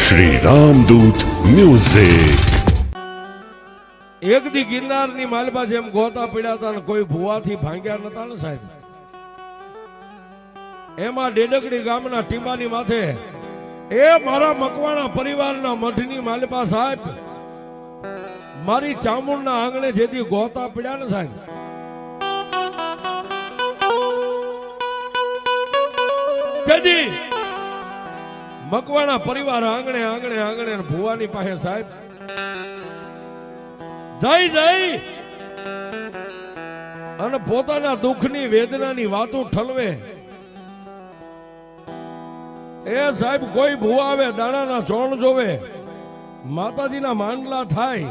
Shri Ramdoot music. એક દી ગિરનારની માલપા જેમ ગોતા પડ્યા હતા ને કોઈ ભુવાથી ભાંગ્યા નતા ને સાહેબ. એમાં ડેડકડી ગામના ટીમાની માથે એ મારા મકવાણા પરિવારના મઠની માલપા સાહેબ મારી ચામુંડના આંગણે જેથી ગોતા પડ્યા ને સાહેબ, તેથી મકવાણા પરિવાર આંગણે આંગણે આંગણે ભુવાની પાસે સાહેબ જઈ જઈ અને પોતાના દુઃખની વેદનાની વાતો ઠલવે. એ સાહેબ કોઈ ભુવા આવે દાણાના ચોણ જોવે, માતાજીના માંડલા થાય,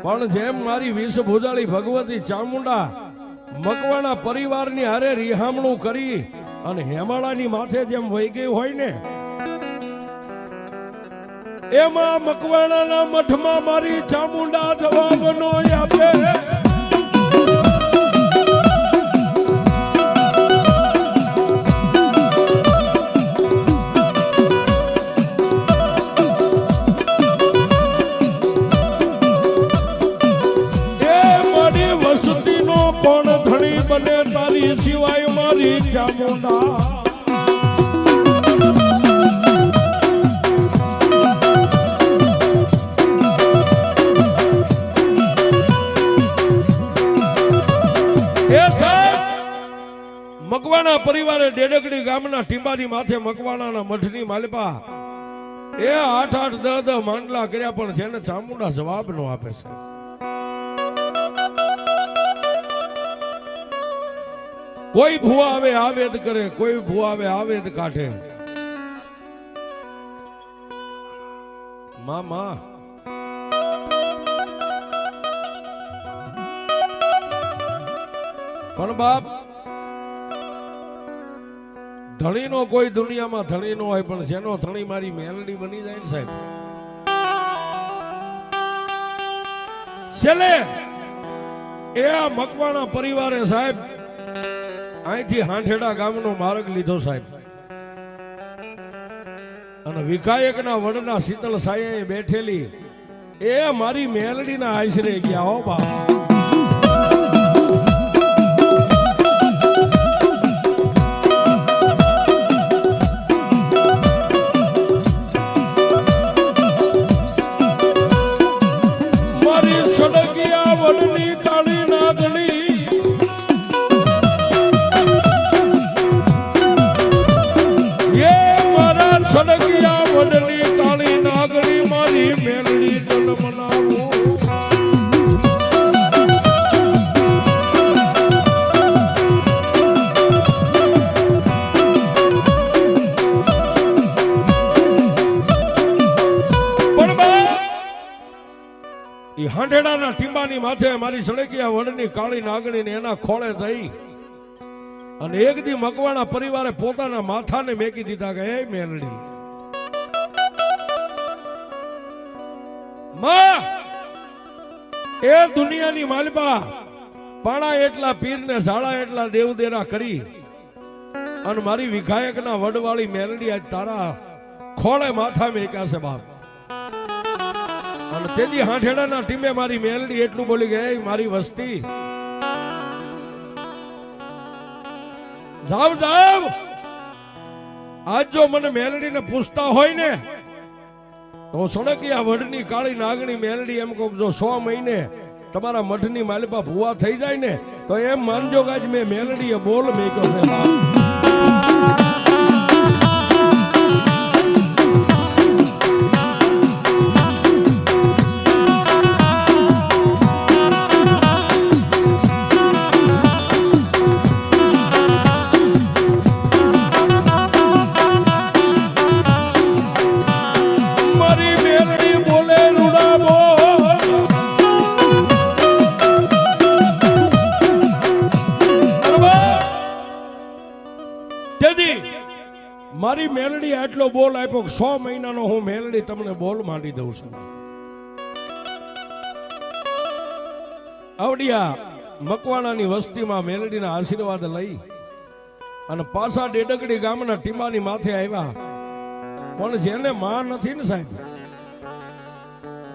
પણ જેમ મારી વિષ ભુજાળી ભગવતી ચામુંડા મકવાણા પરિવારની હારે રિહામણું કરી અને હેમાળાની માથે જેમ વહી ગઈ હોય ને, એમાં મકવાણાના મઠમાં મારી ચામુંડા જવાબ નો આપે. તારી સિવાય મારી ચામુંડા મકવાણા પરિવારે ડેડકડી ગામના ટીંબાની માથે મકવાણાના મઠની માલપા એ 8-8 10-10 માંડલા કર્યા, પણ જેને ચામુંડા જવાબ નો આપે છે. કોઈ ભુવા આવે આવેદ કરે, કોઈ ભુવા આવે આવેદ કાઢે. મામા પણ બાપ ધણીનો કોઈ દુનિયામાં ધણી નો હોય, પણ જેનો ધણી મારી મેલડી બની જાય ને સાહેબ, છેલ્લે એ મકવાણા પરિવારે સાહેબ અહીંથી હાંઠેડા ગામનો માર્ગ લીધો સાહેબ, અને વિકાયકના વડના શીતળ સાયે બેઠેલી એ મારી મેલડીના આશરે ગયા. હો બાપ મારી સડકિયા વડની કાળી નાગણી સડકિયા વડની કાળી નાગણી મારી મેલડી જલ મનાવો. એ હાંઢેડાના ટીંબાની માથે મારી સડકિયા વડની કાળી નાગણીને એના ખોળે થઈ અને એક દી મકવાણા પરિવારે પોતાના માથાને મેકી દીધા કે હે મેલડી માં, એ દુનિયાની માલપા પાણા એટલા પીરને ઝાડા એટલા દેવદેરા કરી અને મારી વિઘાયકના વડવાળી મેલડી આજ તારા ખોળે માથા મેક્યા છે બાપ. અને તેથી હાંઠેડાના ટીમે મારી મેલડી એટલું બોલી કે મારી વસ્તી જાવ જાવ, આજ જો મને મેલડીને પૂછતા હોય ને તો સડકિયા વડની કાળી નાગણી મેલડી એમ કહું, જો 100 મહિને તમારા મઠની માલપા ભુવા થઈ જાય ને તો એમ માનજો કે આજ મેં મેલડીએ બોલ મેક્યો છે. મારી મેલડી આટલો બોલ આપ્યો, 100 મહિનાનો હું મેલડી તમને બોલ માંડી દઉં છું. આવડિયા મકવાણાની વસ્તીમાં મેલડીના આશીર્વાદ લઈ અને પાછા ડેડકડી ગામના ટીમાની માથે આવ્યા. પણ જેને માં નથી ને સાહેબ,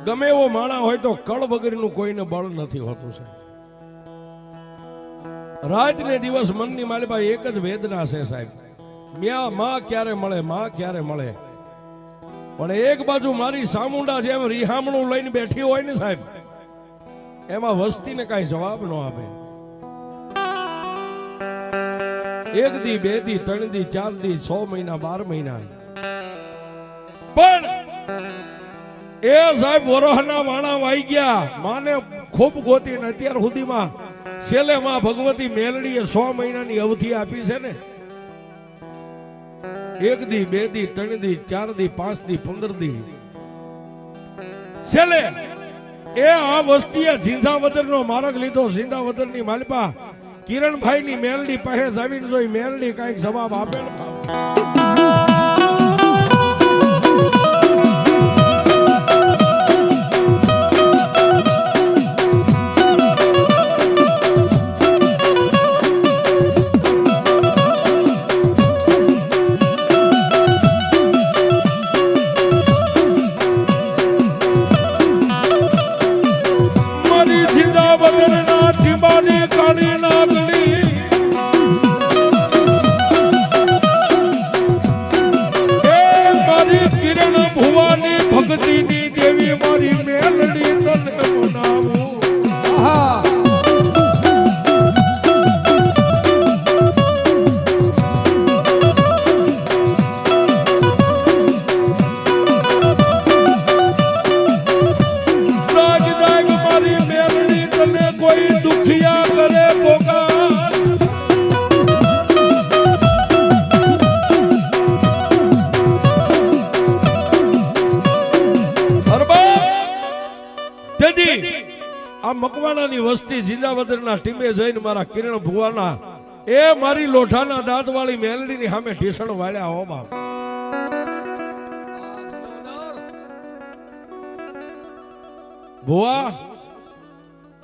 ગમે એવો માણા હોય તો કળ વગરનું કોઈને બળ નથી હોતું સાહેબ. રાત ને દિવસ મનની માલિપા એક જ વેદના છે સાહેબ, માં ક્યારે મળે, માં ક્યારે મળે. પણ એક બાજુ મારી સામુંડા જેમ રિહામણું લઈને બેઠી હોય ને સાહેબ, એમાં વસ્તીને કઈ જવાબ ન આપે. એક દી, બે દી, ત્રણ દી, ચાર દી, 6 મહિના, 12 મહિના. પણ એ સાહેબ વરોહના વાણા વાઈ ગયા. માને ખૂબ ગોતીને અત્યાર સુધીમાં છેલ્લે માં ભગવતી મેલડીએ 100 મહિનાની અવધિ આપી છે ને. એક દી, બે દી, ત્રણ દી, 4 દી, 5 દી, 15 દી. છેલ્લે એ આ વસ્તીએ ઝીંઝાવદરનો માર્ગ લીધો. ઝીંઝાવદરની માલિપા કિરણભાઈ ની મેલડી પાસે જમીન જોઈ. મેલડી કઈક જવાબ આપે ને. ભક્તિની દેવી મારી મેલડી તને મનાવું. રાજ રાગ મારી મેલડી તને કોઈ દુખિયા કરે પોકાર. આ મકવાણાની વસ્તી ઝીંઝાવદરના ટીમે જઈને મારા કિરણ ભુવાના એ મારી લોઠાના દાંતવાળી મેલડીની સામે ઢીસણ વાળ્યા. હો બાપ, ભુવા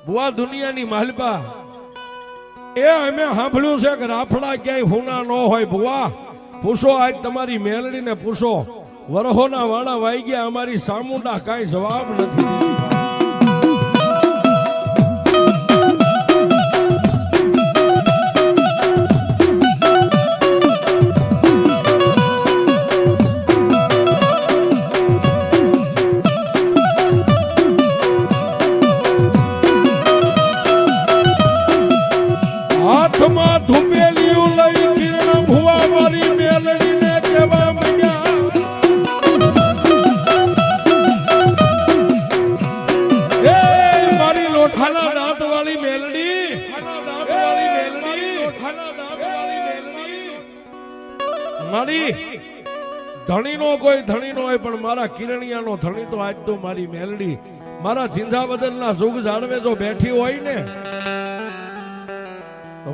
ભુવા દુનિયાની માલપા એ અમે સાંભળ્યું છે કે રાફડા ક્યાંય હુના ન હોય. ભુવા પૂછો, આજ તમારી મેલડીને પૂછો, વરહોના વાણા વાઈ ગયા, અમારી સામુંડા કાંઈ જવાબ નથી. હાથમાં ધૂપેલિયું લઈ કિરણ ભુવા મારી મેલડીને કહેવા માંડ્યા, એ મારી લોઠાના દાંતવાળી મેલડી, મારી ધણીનો કોઈ ધણી નો હોય પણ મારા કિરણિયાનો ધણી તો આજ તો મારી મેલડી મારા ઝીંઝાવદરના સુખ જાણવે જો બેઠી હોય ને,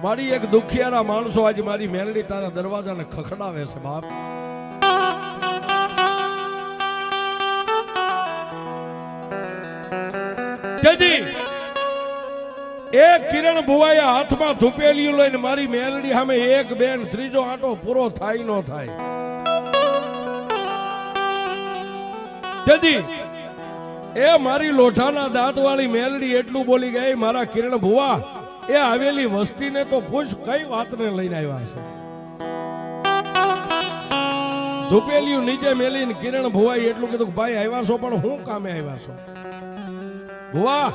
મારી એક દુખિયારા માણસો આજે મારી મેલડી તારા દરવાજાને ખખડાવે છે. બાપ, તેથી એ કિરણ ભુવાએ હાથમાં ધૂપેલિયું લઈને મારી મેલડી સામે એક બેન ત્રીજો આંટો પૂરો થાય નો થાય. તેથી એ મારી લોઠાના દાંતવાળી મેલડી એટલું બોલી ગઈ, મારા કિરણ ભુવા એ આવેલી વસ્તીને તો પૂછ કઈ વાતને લઈને આવ્યા છે. ધૂપેલિયું નીચે મેલીને કિરણ ભુવાએ એટલું કીધું કે ભાઈ આવ્યા છો પણ હું કામે આવ્યા છો? ભુવા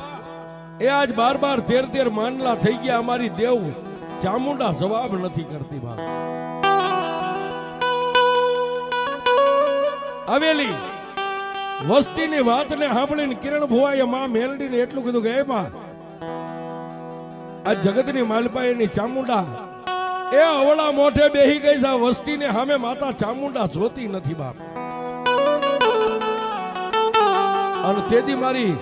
એ આજ 12 13 માનલા થઈ ગયા, અમારી દેવ ચામુંડા જવાબ નથી કરતી. બાપ, આવેલી વસ્તીની વાતને સાંભળીને કિરણ ભુવાએ માં મેલડીને એટલું કીધું કે એમાં આ જગતની માલપાઈની ચામુંડા એ અવળા મોઢે બેહી ગઈ છે. વસ્તીને સામે માતા ચામુંડા જોતી નથી. બાપ, અને તેથી મારી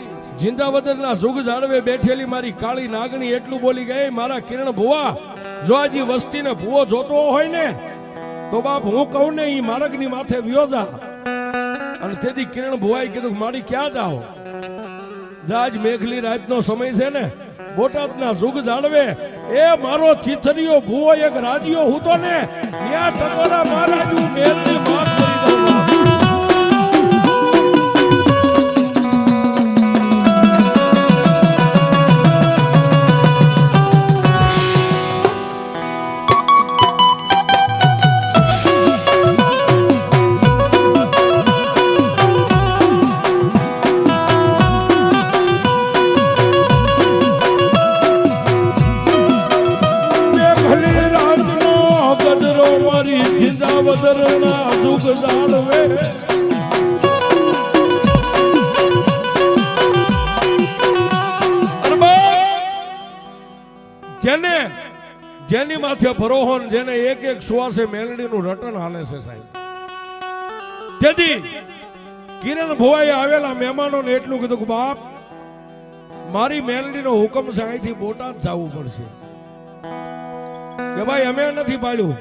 ઝીંઝાવદરના જુગ જાળવે બેઠેલી મારી કાળી નાગણી એટલું બોલી ગઈ, મારા કિરણ ભુવા જો આજી વસ્તીને ભુવો જોતો હોય ને તો બાપ હું કહું ને ઈ માર્ગની માથે વ્યો જા. અને તેથી કિરણ ભુવાએ કીધું મારી ક્યાં જાઓ? આજ મેઘલી રાતનો સમય છે ને, બોટાદના જુગ જાળવે એ મારો ચીથરીયો ભૂવો એક રાજીયો હું તો ને ત્યાં ટકોરા મહારાજુ મેલની વાત કરી દઉં વદરના દુઃખ જાળવે જેની માથે ભરોહો જેને એક એક શ્વાસે મેલડીનું રટન હાલે છે સાહેબ. તેથી કિરણ ભુવાએ આવેલા મહેમાનોને એટલું કીધું કે બાપ મારી મેલડીનો હુકમ છે અહીંથી બોટાદ જવું પડશે કે ભાઈ અમે નથી પાડ્યું.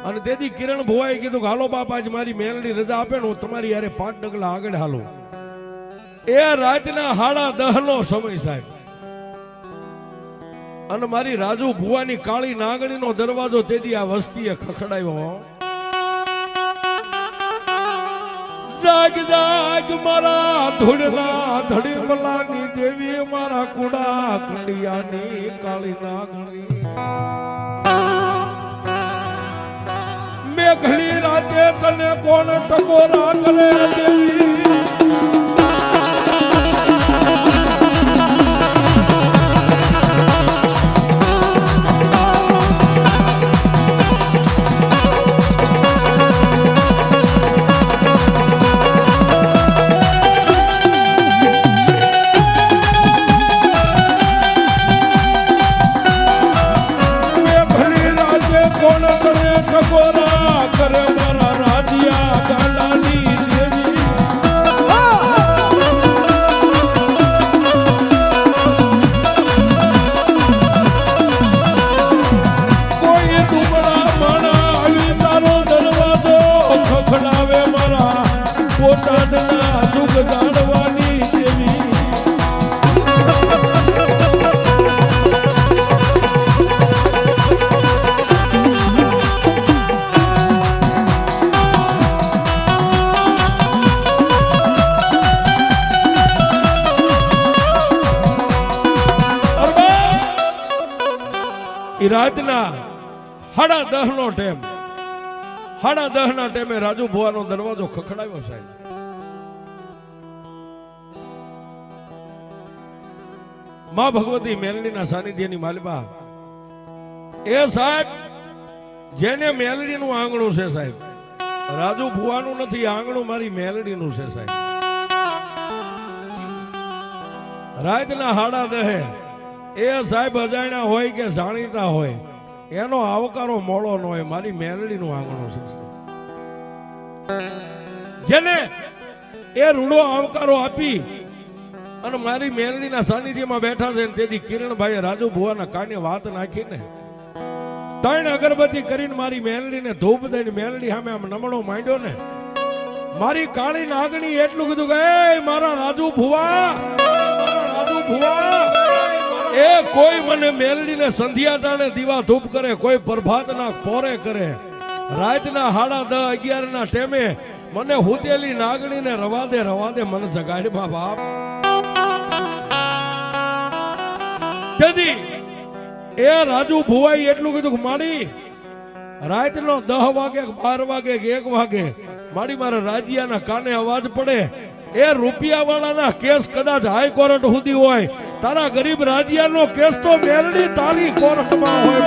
અને તેથી કિરણ ભુવાએ કીધું કે હાલો બાપ આજ મારી મેલડી રજા આપે ને હું તમારી યારે 5 ડગલા આગળ હાલો. એ રાતના 10:30 નો સમય સાહેબ. અને મારી રાજુ ભુવાની કાળી નાગણીનો દરવાજો તેથી આ વસ્તીએ ખખડાવ્યો. જાગ જાગ મારા ધૂળના ધડીમલાની દેવી મારા કુડા કંડિયાની કાળી નાગણી મેઘલી રાતે તને કોણ ટકોરા કરે દેવી. રાતના 10:30 નો ટાઈમ 10:30 ના ટાઈમે રાજુ ભુવાનો દરવાજો ખખડાવ્યો સાહેબ. માં ભગવતી મેલડીના સાનિધ્યની માલિકા એ સાહેબ જેને મેલડીનું આંગણું છે સાહેબ. રાજુ ભુવાનું નથી આંગણું મારી મેલડીનું છે સાહેબ. રાતના 10:30 એ સાહેબ અજાણ્યા હોય કે જાણીતા હોય એનો આવકારો મોડો ન હોય. મારી મેલડીનું આંગણું છે જેને એ રૂડો આવકારો આપી અને મારી મેલડીના સાનિધ્યમાં બેઠા છે. તેથી કિરણભાઈએ રાજુ ભુવાના કાને વાત નાખીને 3 અગરબત્તી કરીને મારી મેલડીને ધૂપ દઈને મેલડી સામે આમ નમણો માંડ્યો ને મારી કાળી નાગણી એટલું કીધું કે એ મારા રાજુ ભુવા એ કોઈ મને મેલડીને સંધ્યા ટાણે દીવા ધૂપ કરે, કોઈ પ્રભાતના પોરે કરે, રાતના 10:30-11 ના ટેમે મને હુતેલી નાગણીને રવા દે મને જગાડ માં બાપ. તેથી એ રાજુ ભુવાઈ એટલું કીધું કે મારી રાતનો 10 વાગે 12 વાગે 1 વાગે મારા રાજ્યાના કાને અવાજ પડે એ રૂપિયા વાળાના કેસ કદાચ હાઈકોર્ટ સુધી હોય, તારા ગરીબ રાજ્યાનો કેસ તો મેલડી તાલી કોર્ટમાં હોય.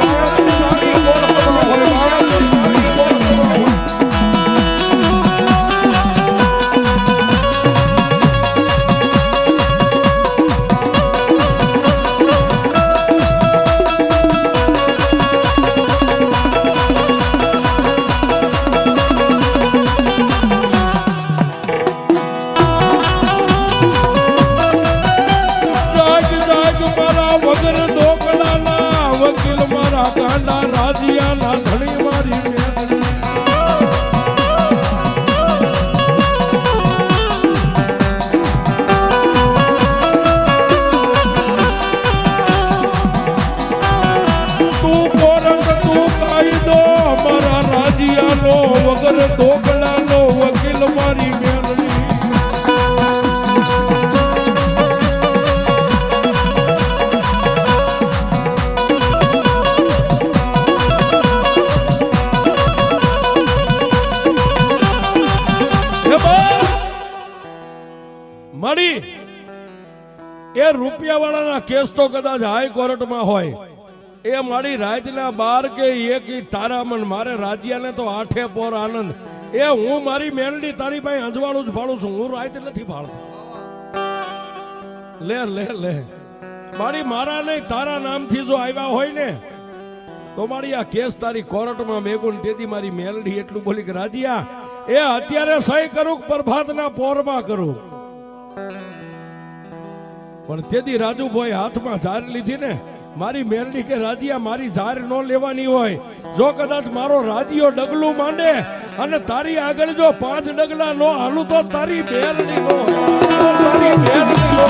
ગાંડા રાજ્યાના ધણી મારી નો વગર ધોકડાનો વકીલ મારી મેલડી મળી એ રૂપિયાવાળાના કેસ તો કદાચ હાઈકોર્ટમાં હોય એ મારી રાતના 12 કે 1 તારામન મારે રાજ્યાને તો 8 પોર આનંદ એ હું મારી મેલડી તારી પાસે અંજવાળું જ ફાળું છું હું રાત નથી ફાળતો લે લે લે મારી મારા નહીં તારા નામથી જો આવ્યા હોય ને તો મારી આ કેસ તારી કોર્ટમાં મેગુન તેથી મારી મેલડી એટલું બોલી કે રાજ્યા એ અત્યારે સહી કરું પ્રભાતના પોરમાં કરું પણ તેથી રાજુભાઈ હાથમાં ઝાર લીધી ને મારી મેલડી કે રાજ્યા મારી ઝાર ન લેવાની હોય જો કદાચ મારો રાજ્યો ડગલું માંડે અને તારી આગળ જો 5 ડગલા નો હાલું તો તારી મેલડી નો તારી મેલડી નો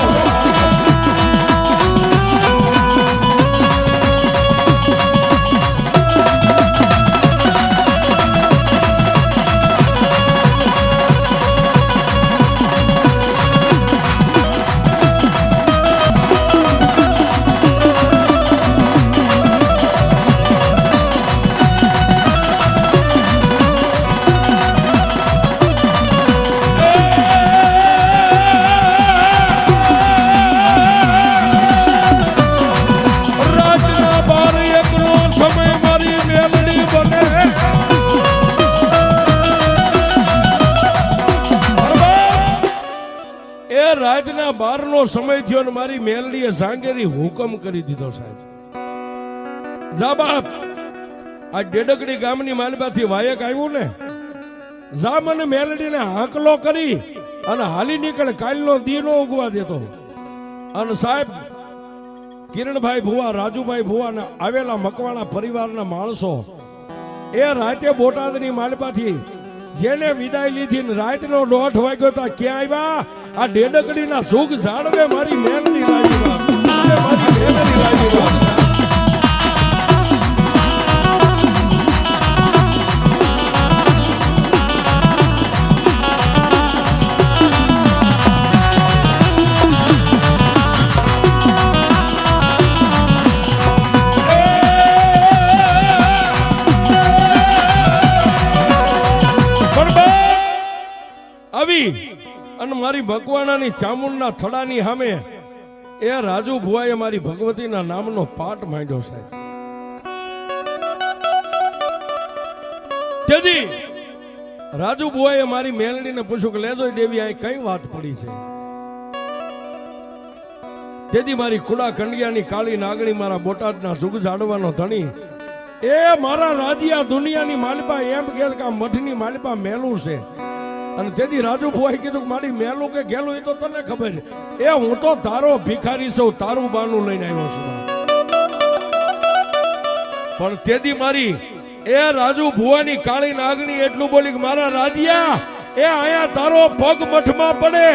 રાતના 12 નો સમય થયો ને મારી મેલડીએ જાંગેરી હુકમ કરી દીધો સાહેબ જા બાપ આ ડેડકડી ગામની માલબાથી વાયક આવ્યું ને જા મને મેલડીને હાકલો કરી અને હાલી નીકળ કાલનો દી નો ઉગવા દેતો અને સાહેબ કિરણભાઈ ભુવા રાજુભાઈ ભુવા ને આવેલા મકવાણા પરિવારના માણસો એ રાતે બોટાદની માલબાથી જેને વિદાય લીધી ને રાતનો 1:30 વાગ્યો તા ક્યાં આવ્યા આ ડેડકડીના સુખ જાળવે મારી મેલડી લાગી મારી મેલડી લાગી આવી અને મારી ભગવાનાની ચામુંડના થડાની સામે એ રાજુ ભુવાએ મારી ભગવતીના નામનો પાઠ માંડ્યો સાહેબ તેથી રાજુ ભુવાએ મારી મેલડીને પૂછ્યું કે લેજો દેવી આ કઈ વાત પડી છે તેથી મારી કુડા કંડિયાની કાળી નાગણી મારા બોટાદના જુગ જાડવાનો ધણી એ મારા રાજ્યા દુનિયાની માલિપા એમ કે આ મઠની માલિપા મેલું છે અને તેથી રાજુ ભુવાએ કીધું કે મારી મેલું કે ગેલું એ તો તને ખબર એ હું તો તારો ભિખારી છું તારું બાનું લઈને આવ્યો છું પણ તેથી મારી એ રાજુ ભુવાની કાળી નાગણી એટલું બોલી કે મારા રાજ્યા એ આયા તારો પગ મઠમાં પડે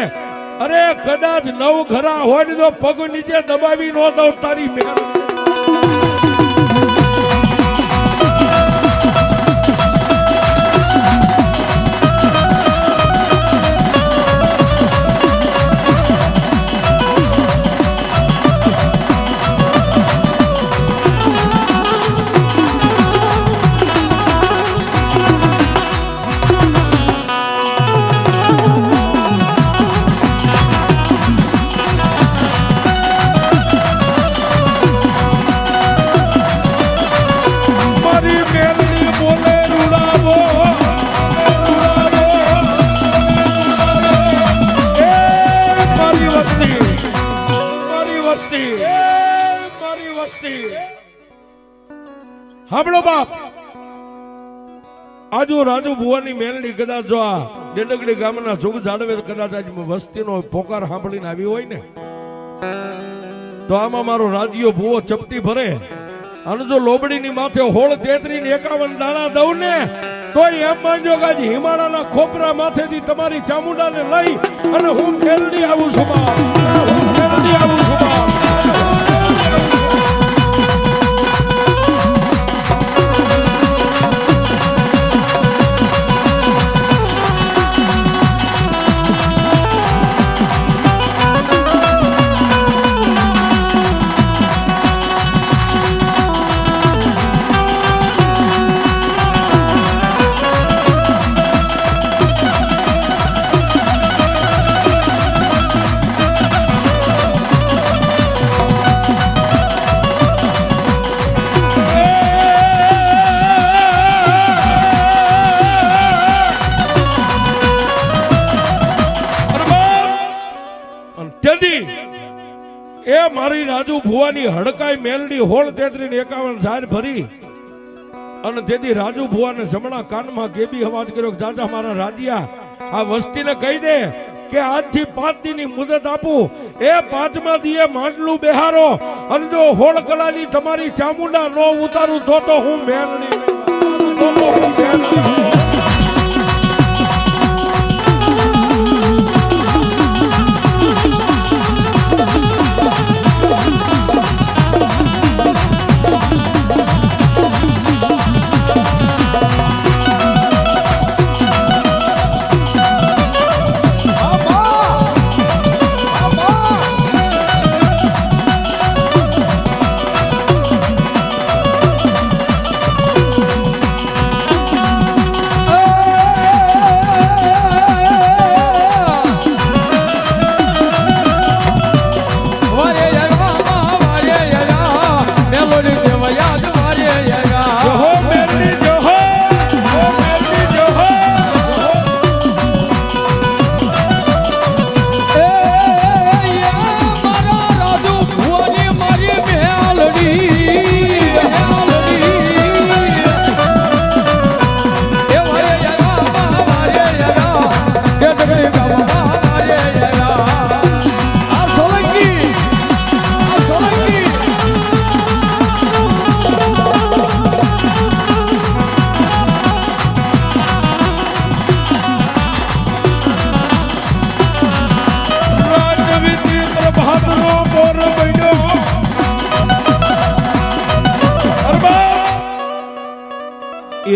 અરે કદાચ 9 ઘરા હોય ને તો પગ નીચે દબાવી ન દઉં તારી મેલ સાંભળો બાપ આજુ રાજુ ભુવાની મેલડી કદાચ જો આ ડેડકડી ગામના સુખ જાળવે કદાચ આજ વસ્તીનો પોકાર સાંભળીને આવી હોય ને તો આમાં મારો રાજ્યો ભુવો ચપટી ભરે અને જો લોબડીની માથે હોળ 33 ને 51 દાણા દઉં ને તો એમ માનજો કે આજ હિમાલયના ખોપરા માથેથી તમારી ચામુંડાને લઈ અને હું મેલડી આવું છું બાપ હું મેલડી આવું છું બાપ મારી રાજુ ભુવાની હડકાઈ મેલડી હોળ 3351 ઝાર ભરી અને તેથી રાજુ ભુવાને જમણા કાનમાં ગેબી અવાજ કર્યો કે દાદા મારા રાધિયા આ વસ્તીને કહી દે કે આજથી 5 દીની મુદત આપું એ 5મા દીએ માંડલું બેહારો અને જો હોળ કલાની તમારી ચામુંડા નો ઉતારું તો હું મેલડી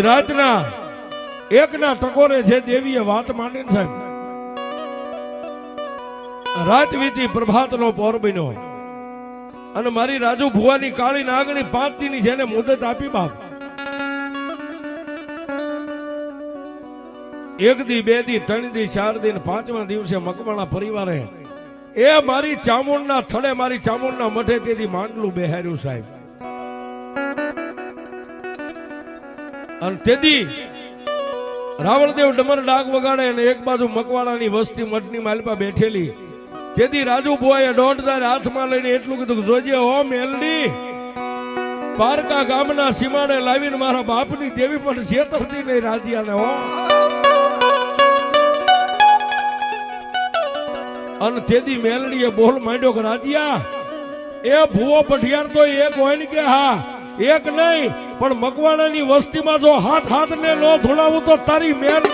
રાતના એકના ટકોરે જે દેવીએ વાત માંડી સાહેબ રાત વીતી પ્રભાતનો પોર બન્યો અને મારી રાજુ ભુવાની કાળી નાગણી 5 દીની જેને મુદત આપી બાપ 1 દી 2 દી 3 દી 4 દી 5મા દિવસે મકવાણા પરિવારે એ મારી ચામુંડના થડે મારી ચામુંડના મઠે તેથી માંડલું બેહાર્યું સાહેબ અને તેથી રાવણદેવ ડમર ડાક વગાડે અને એક બાજુ મકવાડાની વસ્તી મઠની માલપા બેઠેલી તેથી રાજુ ભુવાએ 1.5 હાથમાં લઈને એટલું કીધું કે જોજે હો મેલડી પારકા ગામના સીમાડે લાવીને મારા બાપની દેવી પણ છેતરતી નહીં રાધિયાને હો અને તેથી મેલડીએ બોલ માંડ્યો કે રાધિયા એ ભુવો પઠિયાર તો એક હોય ને કે હા એક નહીં પણ મકવાણાની વસ્તીમાં જો હાથ ને નો ધોળાવું તો તારી મેલ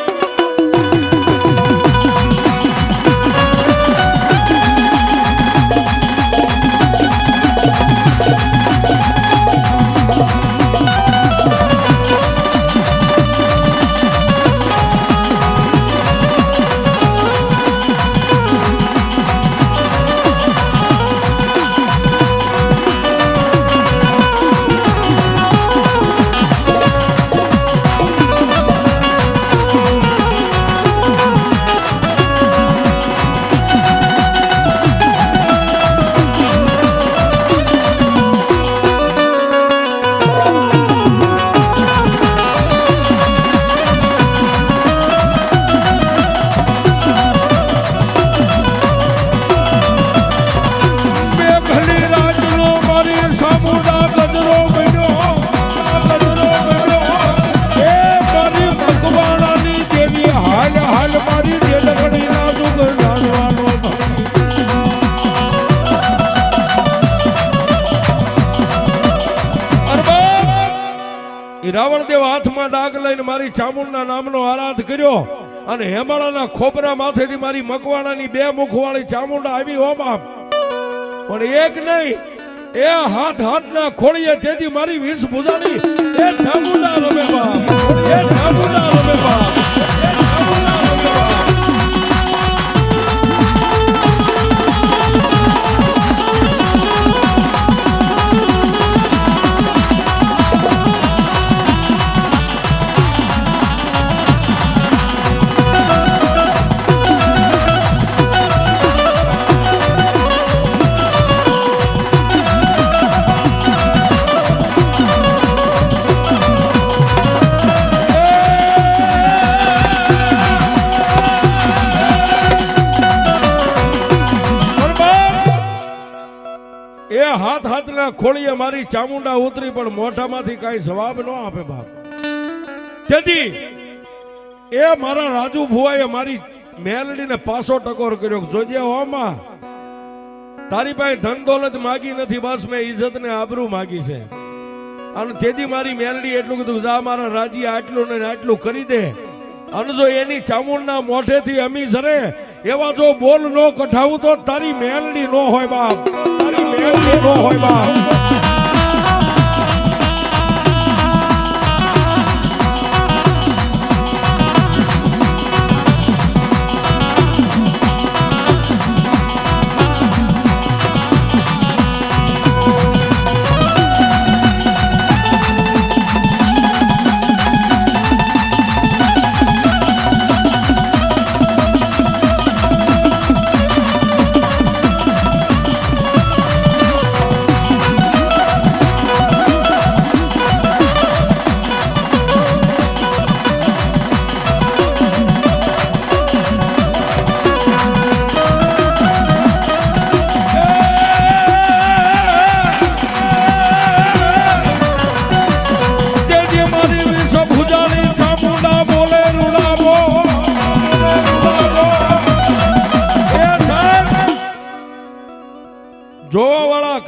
રાવણદેવ હાથમાં ડાક લઈને મારી ચામુંડના નામનો આરાધ કર્યો અને હેમાળાના ખોપરા માથેથી મારી મકવાણાની 2 મુખવાળી ચામુંડા આવી હો બાપ પણ એક નહીં એ હાથના ખોળીએ તેથી મારી 20 ભુજાની એ ચામુંડા રમે બાપ એ ચામુંડા રમે બાપ ચામુંડાના ખોળીએ મારી ચામુંડા ઉતરી પણ મોઢામાંથી કાંઈ જવાબ ન આપે બાપ. તેથી એ મારા રાજુ ભુવાએ મારી મેલડીને પાછો ટકોર કર્યો. જોજે હોમાં તારી પાસે ધન દોલત માગી નથી, બસ મેં ઇજ્જત ને આબરૂ માગી છે. અને તેથી મારી મેલડી એટલું કીધું જા મારા રાજી આટલું ને આટલું કરી દે. અને જો એની ચામુંડના મોઢેથી અમી જરે એવા જો બોલ નો કઢાવું તો તારી મેલડી નો હોય બાપ, તારી મેલડી નો હોય બાપ.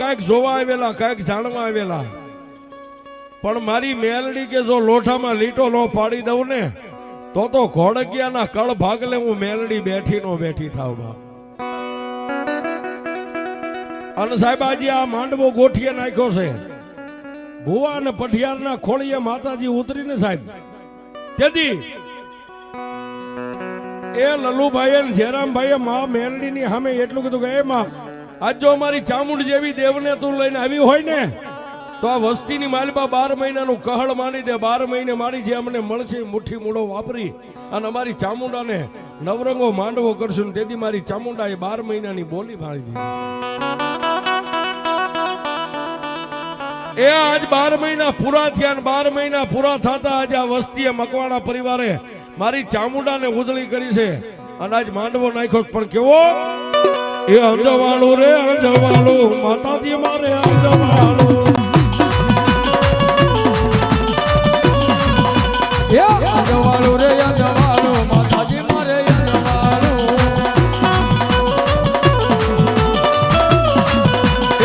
કાંઈક જોવા આવેલા, કાંઈક જાણવા આવેલા, પણ મારી મેલડી કે જો લોઠામાં લીટો નો પાડી દઉં ને તો ઘોડકિયાના કળ ભાગલે હું મેલડી બેઠી નો બેઠી થાવ બા. અને સાહેબ આજે આ માંડવો ગોઠીએ નાખ્યો છે. ભુવા અને પઠિયારના ખોળીએ માતાજી ઉતરીને સાહેબ. તેથી એ લલુભાઈ અને જેરામભાઈએ મા મેલડીની સામે એટલું કીધું કે એ માં આજ જો અમારી ચામુંડ જેવી દેવને તું લઈને આવી હોય ને તો આ વસ્તીની માલપા 12 મહિનાનું કહળ માની દે. 12 મહિને મારી જે અમને મળશે મુઠ્ઠી મૂળો વાપરી અને અમારી ચામુંડાને નવરંગો માંડવો કરશું. તેથી મારી ચામુંડાએ 12 મહિનાની બોલી મારી દીધી. એ આજ 12 મહિના પૂરા થયા અને 12 મહિના પૂરા થતા આજે આ વસ્તીએ મકવાણા પરિવારે મારી ચામુંડાને ઉજળી કરી છે અને આજ માંડવો નાખ્યો. પણ કેવો એ અંજવાળું રે અંજવાળું માતાજી મારે અંજવાળું. એ અંજવાળું રે અંજવાળું માતાજી મારે અંજવાળું.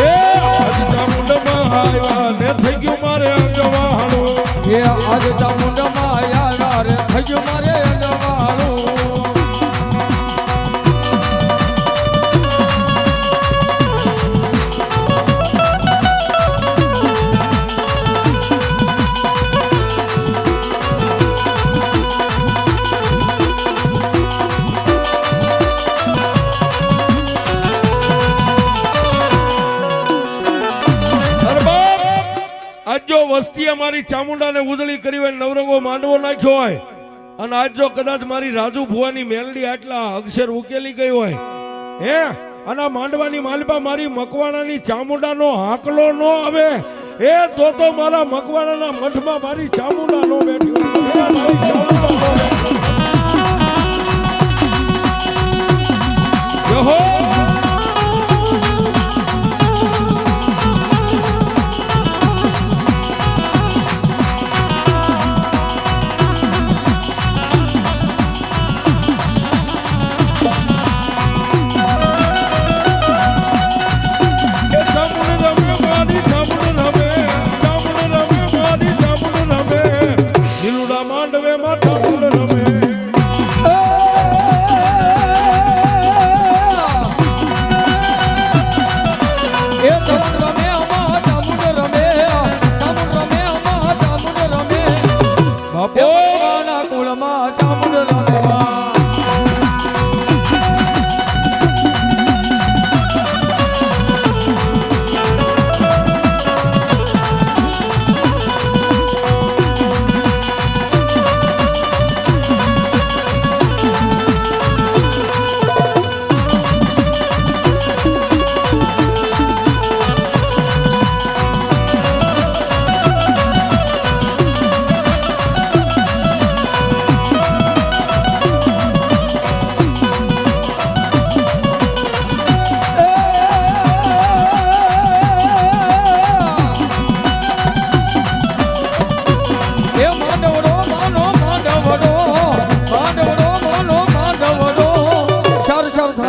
એ આજ ચામુંડમાં આવ્યા ને થઈ ગયું મારે અંજવાળું. એ આજ ચામુંડમાં આવ્યા રે થઈ ગયું મારે અંજવાળું. જો વસ્તીએ મારી ચામુંડાને ઉજળી કરી હોય, નવરંગો માંડવો નાખ્યો હોય અને આજ જો કદાચ મારી રાજુ ભુવાની મેલડી આટલા અક્ષર ઉકેલી ગઈ હોય હે અને માંડવાની માલપા મારી મકવાણાની ચામુંડાનો હાકલો નો આવે એ તો મારા મકવાણાના મઠમાં મારી ચામુંડા નો બેઠી હોય. મારી ચામુંડા નો બેઠી.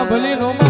ભલી નો